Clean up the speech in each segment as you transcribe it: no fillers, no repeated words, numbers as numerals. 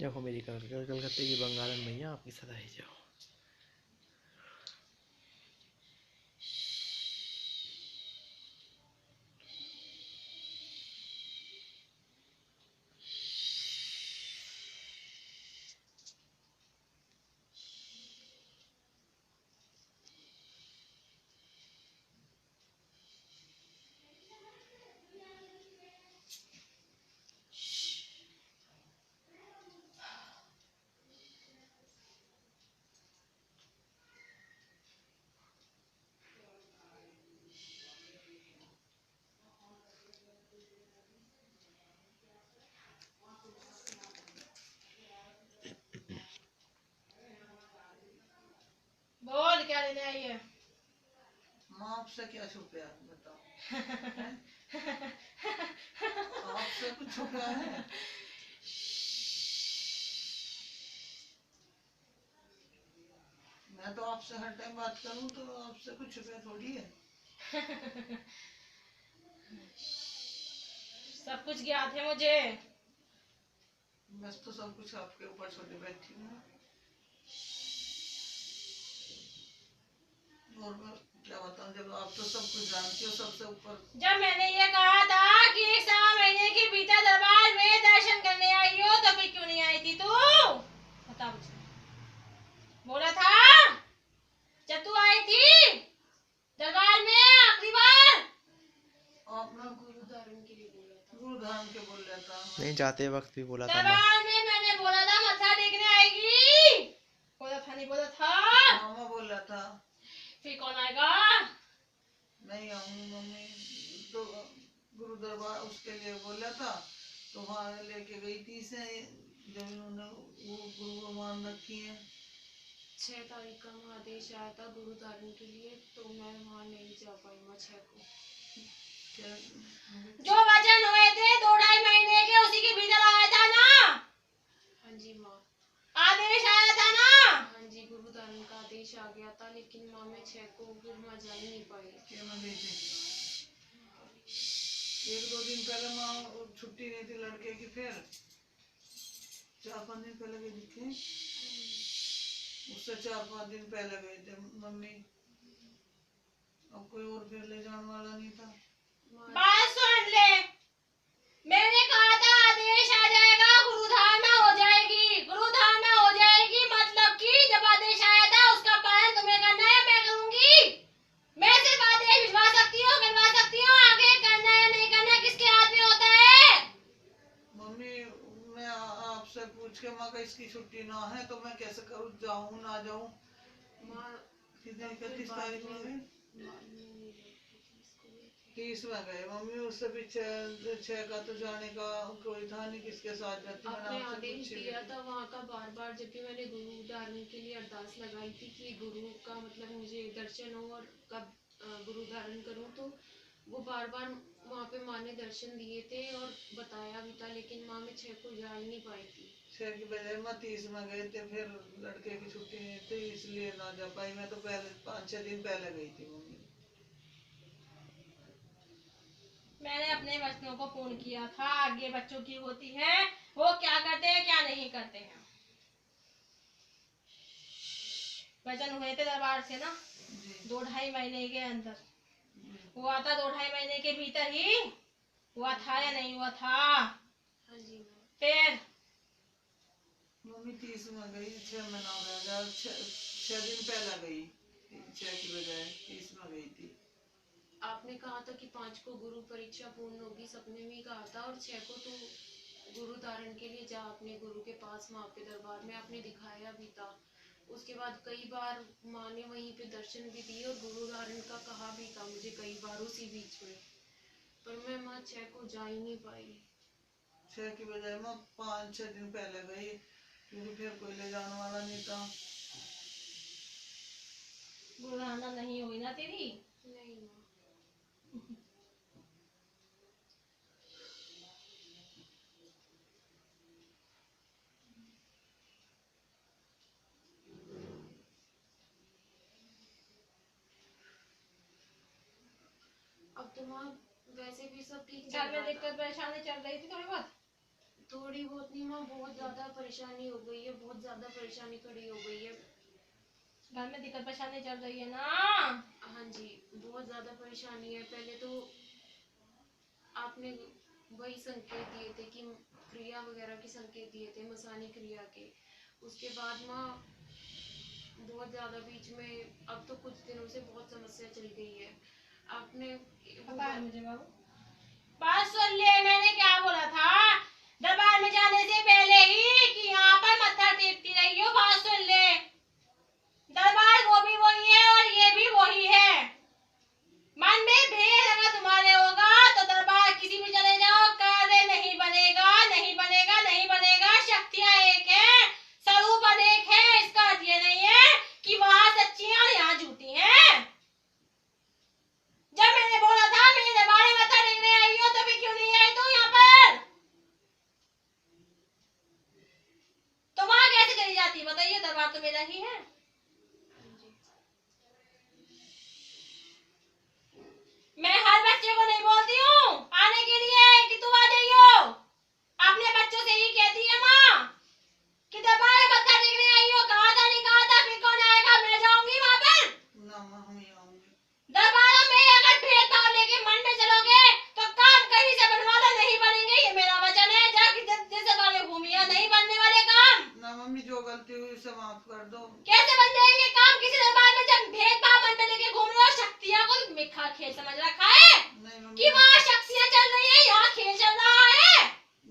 देखो मेरी कलकत्ते की बंगालन मैया आपकी सदा ही जाओ। बोल क्या लेने आई है? माँ आपसे क्या छुपा है बताओ। आपसे कुछ छुपा है? मैं तो आपसे हर टाइम बात करूं तो आपसे कुछ छुपा थोड़ी है। सब कुछ ज्ञात है मुझे। बस तो सब कुछ आपके ऊपर छोड़े बैठी हूँ। और मैं क्या बताऊं, जब आप तो सब कुछ जानती हो सबसे ऊपर। जब मैंने ये कहा था कि 1 महीने के भीतर दरबार में दर्शन करने आई हो तो फिर क्यों नहीं आई थी तू? बता मुझे। बोला था जब तू आई थी दरबार में आखिरी बार। आपने गुरु धारण के लिए बोला था। गुरु धारण के बोल रहा था नहीं, जाते वक्त भी बोला था। दरबार में मैंने बोला था मत्था टेकने आएगी। बोला था नहीं बोला था? मामा बोल रहा था। फिर कौन आएगा? नहीं आऊंगी मम्मी। तो गुरु दरबार उसके लिए बोला था तो वहाँ लेके गई थी से, जब उन्होंने वो गुरु मान रखी है। 6 तारीख का वहाँ आदेश आया था गुरु धारण के लिए, तो मैं वहाँ नहीं जा पाई माँ 6 को। क्या? जो वचन हुए थे 2-2.5 महीने के उसी के भीतर आया था ना? हाँ जी माँ। आदेश आया था ना? हाँ जी, गुरु धारण का आदेश आ गया था, लेकिन माँ मैं 6 को फिर माँ जा ही नहीं पाई। क्या मैं गई थी? 1-2 दिन पहले माँ छुट्टी नहीं थी लड़के की, फिर 4-5 दिन पहले गई थी। उससे 4-5 दिन पहले गए थे मम्मी। अब कोई और फिर ले जाने वाला नहीं था। बात सुन ले, मैंने कहा था आदेश आ जाएगा, गुरु धारणा हो जाएगी। गुरु धारणा हो जाएगी मतलब कि जब आदेश आया था उसका पालन तुम्हें करना है, मैं करूंगी। मैं सिर्फ आदेश भिजवा सकती हूँ, करवा सकती हूँ। आगे करना है नहीं करना किसके हाथ में होता है? मम्मी मैं आपसे पूछ के माँ का इसकी छुट्टी ना है तो मैं कैसे करूँ, जाऊँ ना जाऊँ? माँ 31 तारीख में गए, 30 में गए मम्मी। उससे पीछे 6 का तो जाने का कोई था नहीं, किसके साथ जाती। मैंने आपने आपसे आदेश पूछी दिया भी था वहाँ का बार बार, जब भी मैंने गुरु धारण के लिए अरदास लगाई थी कि गुरु का मतलब मुझे दर्शन हो और कब गुरु धारण करूँ, तो वो बार बार वहाँ पे माँ ने दर्शन दिए थे और बताया भी था, लेकिन माँ मैं 6 को जा ही नहीं पाई थी। 6 की बजाय मैं 30 में गए थे, फिर लड़के की छुट्टी नहीं थी इसलिए ना जा पाई। मैं तो पहले 5-6 दिन पहले गई थी मम्मी। मैंने अपने वचनों को पूर्ण किया था। आगे बच्चों की होती है वो क्या करते हैं क्या नहीं करते हैं। वचन हुए थे दरबार से ना, 2-2.5 महीने के अंदर हुआ था। 2-2.5 महीने के भीतर ही हुआ था या नहीं हुआ था? हाँ जी माँ। फिर मम्मी 30 में गई, 6 महीना हो गया। 6 दिन पहले गई, 6 की बजाय 30 में गई थी। आपने कहा था कि 5 को गुरु परीक्षा पूर्ण होगी, सपने में ही कहा था, और 6 को तो गुरु धारण के लिए जा अपने गुरु के पास माँ के दरबार में, आपने दिखाया भी था। उसके बाद कई बार माँ ने वहीं पे दर्शन भी दिए और गुरु धारण का कहा भी था मुझे कई बार उसी बीच में, पर मैं माँ 6 को जा ही नहीं पाई। 6 की बजाय मैं 5-6 दिन पहले गई, क्योंकि फिर कोई ले जाने वाला नहीं था। गुरु धारणा नहीं हुई ना तेरी? नहीं माँ। अब तो माँ वैसे भी सब ठीक चल घर में रहा था। दिक्कत परेशानी चल रही थी थोड़ी बहुत? थोड़ी बहुत नहीं माँ, बहुत ज्यादा परेशानी हो गई है, बहुत ज्यादा परेशानी खड़ी हो गई है। घर में दिक्कत परेशानी चल रही है ना? हाँ जी, बहुत ज्यादा परेशानी है। पहले तो आपने वही संकेत दिए थे कि क्रिया वगैरह के संकेत दिए थे, मसानी क्रिया के। उसके बाद माँ बहुत ज्यादा बीच में, अब तो कुछ दिनों से बहुत समस्या चल गई है। आपने पता है मुझे बाबू, बात सुन ले, मैंने क्या बोला था दरबार में जाने से पहले ही कि यहाँ पर मत्था टेकती रही हो। बात सुन ले, दरबार वो भी वही है और ये भी वही है। मन में भेद अगर तुम्हारे होगा तो दरबार किसी भी चले जाओ, कार्य नहीं बनेगा, नहीं बनेगा, नहीं बनेगा। शक्तियाँ एक है, स्वरूप अनेक है। इसका अर्थ ये नहीं है कि वहाँ सच्ची है और यहाँ झूठी है। जब मैंने बोला था मेरे दरबार में मत्था टेकने आई हो तो फिर क्यों नहीं आई तू यहाँ पर? तो वहाँ कैसे चली जाती बताइए? दरबार तो मेरा ही है। मैं हर बच्चे को नहीं बोलती हूँ आने के लिए कि तू आ जाइयो। अपने बच्चों से ही कहती है माँ कि दरबार में मत्था टेकने आई हो। कहा था नहीं कहा था? फिर कौन आएगा? मैं जाऊंगी वहाँ पर। ना माँ हम ही आऊंगी। दरबारों में अगर भेदभाव लेके मन में चलोगे तो काम कहीं से बनवा लो, नहीं बनेंगे। ये मेरा वचन है। जाके जैसे वाले घूमिया, नहीं बनने वाले काम। ना मम्मी जो गलती हुई उसे माफ कर दो। कैसे बन जाएंगे काम किसी दरबार में जब भेदभाव मन में लेके घूम रहे हो? शक्तियाँ को मिखा खेल समझ रखा है नहीं मम्मी, कि वहाँ शक्तियाँ चल रही है, यहाँ खेल चल रहा है।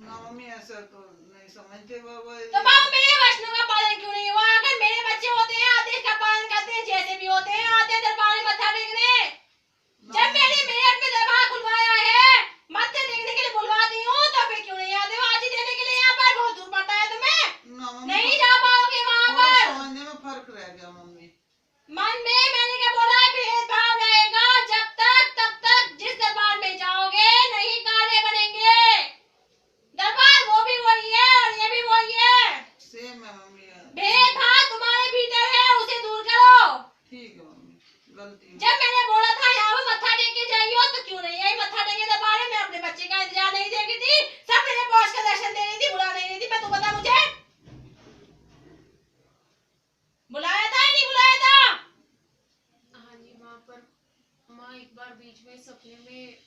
ना मम्मी ऐसा तो नहीं समझते बाबा। तो बाबू मेरे वचनों का पालन क्यों नहीं हुआ? अगर मेरे बच्चे होते हैं आदेश का पालन करते हैं, जैसे भी होते हैं आते हैं दरबार में मत्था टेकने। जब मैंने मेरठ में दरबार खुलवाया है, मत्थे टेकने के लिए बुलवाती हूँ, तो फिर क्यों नहीं आते हो हाजिरी देने के लिए? यहाँ पर बहुत दूर पड़ता है तुम्हें, ना मम्मी, नहीं जा पाओगे वहाँ थोड़ा पर। समझने में फर्क रह गया मम्मी। मन में मैंने क्या बोला? भेदभाव रहेगा जब तक तब तक जिस दरबार में जाओगे नहीं कार्य बनेंगे। दरबार वो भी वही है और ये भी वही है। सेम है मम्मी। भेदभाव तुम्हारे भीतर है, उसे दूर करो। ठीक है मम्मी, गलती हुई। जब मैंने बोला था यहाँ पे मत्था टेक के जाइयो तो क्यों नहीं आई मत्था टेक के दरबार में? मैं अपने बच्चे का इंतजार नहीं देखी थी, सब मेरे बॉस का दर्शन दे रही थी, बुला नहीं रही थी मैं। तू बता मुझे, बुलाया था या नहीं बुलाया था? हाँ जी माँ, पर माँ एक बार बीच में सपने में,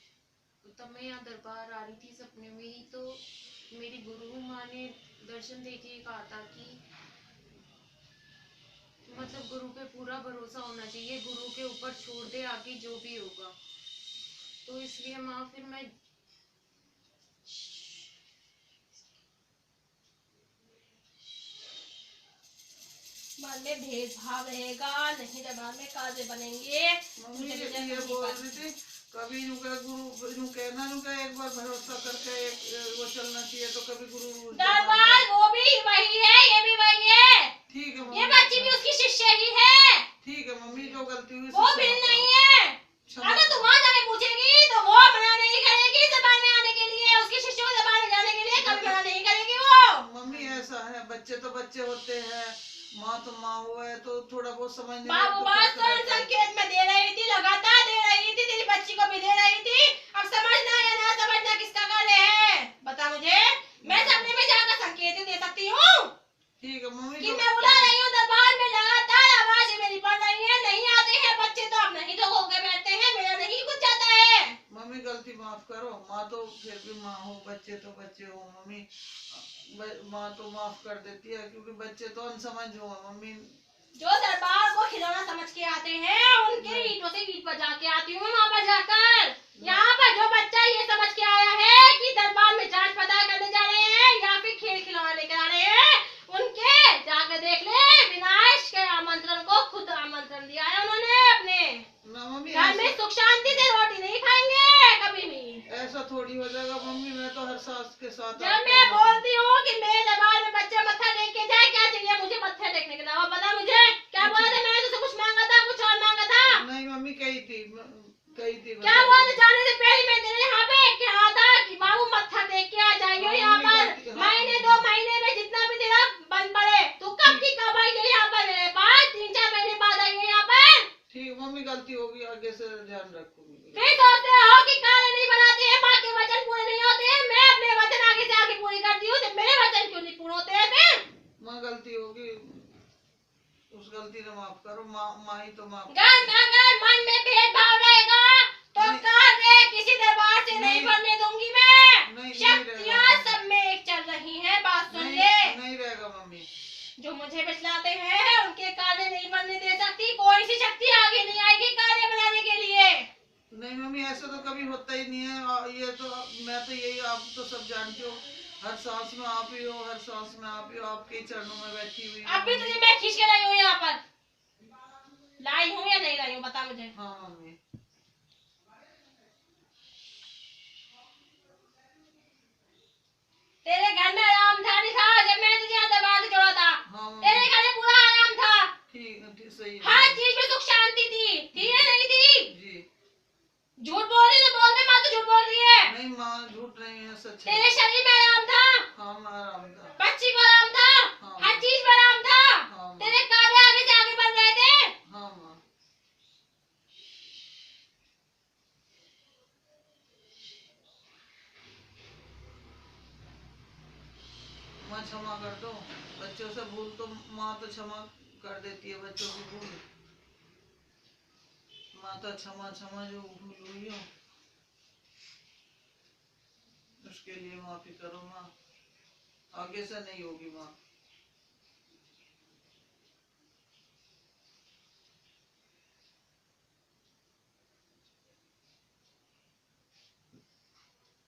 तब मैं यहाँ दरबार आ रही थी सपने में ही, तो मेरी गुरु माँ ने दर्शन देके कहा था कि मतलब गुरु पे पूरा भरोसा होना चाहिए, गुरु के ऊपर छोड़ दे आगे जो भी होगा। तो इसलिए माँ फिर मैं मन में भेदभाव रहेगा, नहीं दरबार में कार्य बनेंगे। मम्मी ये बोल रही थी कभी नुका गुरु कहना नुका एक बार भरोसा करके एक वो चलना चाहिए, तो कभी गुरु दरबार वो भी वही है, ये भी वही है। ठीक है ये मम्मी, बच्ची भी उसकी शिष्य ही है, ठीक है मम्मी जो गलती हुई वो भिन्न नहीं है। अगर तुम वहाँ जाके पूछेगी तो वो मना नहीं करेगी दरबार में आने के लिए, उसकी शिष्यों को दरबार में जाने के लिए कभी मना नहीं करेगी वो। मम्मी ऐसा है, बच्चे तो बच्चे होते हैं, माँ तो माँ हुआ है, तो थोड़ा बहुत समझने में बाबू तो बात फर्क रहता है। संकेत में दे रही थी, लगातार दे रही थी, तेरी बच्ची को भी दे रही थी। अब समझना या ना समझना किसका कार्य है बता मुझे। मैं सपने में जाकर संकेत ही दे सकती हूँ ठीक है मम्मी कि मैं बुला रही हूँ दरबार में, लगातार आवाज मेरी पड़ रही है, नहीं आते हैं बच्चे तो अब नहीं तो होके बैठते हैं, मेरा नहीं कुछ जाता है। मम्मी गलती माफ करो, माँ तो फिर भी माँ हो, बच्चे तो बच्चे हो मम्मी, माँ तो माफ कर देती है क्योंकि बच्चे तो अनसमझ हो मम्मी। जो दरबार को खिलौना समझ के आते हैं उनके ईंटों से ईंट बजा के आती हूँ वहाँ पर जाकर। यहाँ पर जो बच्चा ये समझ के आया है कि दरबार में जांच पड़ताल करने जा रहे हैं या फिर खेल खिलौना लेकर आ रहे हैं, उनके जाकर देख ले, विनाश के आमंत्रण को खुद आमंत्रण दिया है उन्होंने अपने ना मम्मी घर में। सुख शांति से रोटी नहीं खाएंगे कभी भी। ऐसा थोड़ी हो जाएगा मम्मी, मैं तो हर सास के साथ जब मैं बोलती हूँ कि मेरे दरबार में बच्चा मत्था टेक के जाए, क्या चाहिए मुझे मत्था टेकने के अलावा? बता मुझे क्या बोला था? मैंने तुझसे कुछ मांगा था, कुछ और मांगा था? नहीं मम्मी कही थी क्या बोला था? जाने से पहले मैं तेरे यहाँ पे कहा था कि बाबू मत्था टेक के आ जाइयो यहाँ पर, महीने 2 महीने में जितना भी तेरा बन पड़े। तू कब की कब आई है यहाँ पर मेरे पास? 3-4 महीने बाद आई है यहाँ पर। ठीक मम्मी गलती होगी, आगे से ध्यान रखूंगी। फिर सोचते हो कि कार्य नहीं बनाते हैं, माँ के वचन पूरे नहीं होते हैं। मैं अपने वचन आगे से आगे पूरी करती हूँ। उस गलती ने माफ करो। माँ ही तो माफ अगर मन में भेदभाव रहेगा तो नहीं। कार्य किसी दरबार से नहीं नहीं। बनने दूंगी मैं। नहीं शक्तियाँ रहेगा। सब में एक चल रही हैं, बात सुन नहीं, ले। नहीं रहेगा मम्मी। जो मुझे बिचलाते हैं उनके कार्य नहीं बनने दे सकती, कोई सी शक्ति आगे नहीं आएगी कार्य बनाने के लिए। नहीं मम्मी, ऐसा तो कभी होता ही नहीं है। और ये तो मैं तो यही, आप तो सब जानते हो, हर सांस में आप ही हो, हर सांस में आप ही हो, आपके ही चरणों में बैठी हुई हूँ। अभी तुझे मैं खींच के लाई हूँ यहाँ पर, लाई हूँ या नहीं लाई हूँ बता मुझे। हाँ मम्मी। तेरे घर में आराम था नहीं था जब मैंने तुझे यहाँ दरबार से जोड़ा था? हाँ तेरे मम्मी। घर में पूरा आराम था, ठीक सही है। हर चीज में सुख शांति थी या नहीं थी? जी। झूठ बोल रही तो बोल दे, माँ तो झूठ बोल रही है। नहीं माँ, झूठ नहीं है, सच है। तेरे शरीर में आराम था, हाँ माँ, आराम था। बच्ची को आराम था, हाँ हर माँ। चीज में आराम था। हाँ माँ। तेरे कार्य आगे से आगे बढ़ रहे थे। हाँ माँ। माँ क्षमा कर दो, बच्चों से भूल तो माँ तो क्षमा कर देती है, बच्चों की भूल। माता क्षमा क्षमा, जो भूल हुई हो उसके लिए माफी करो माँ, आगे से नहीं होगी माँ।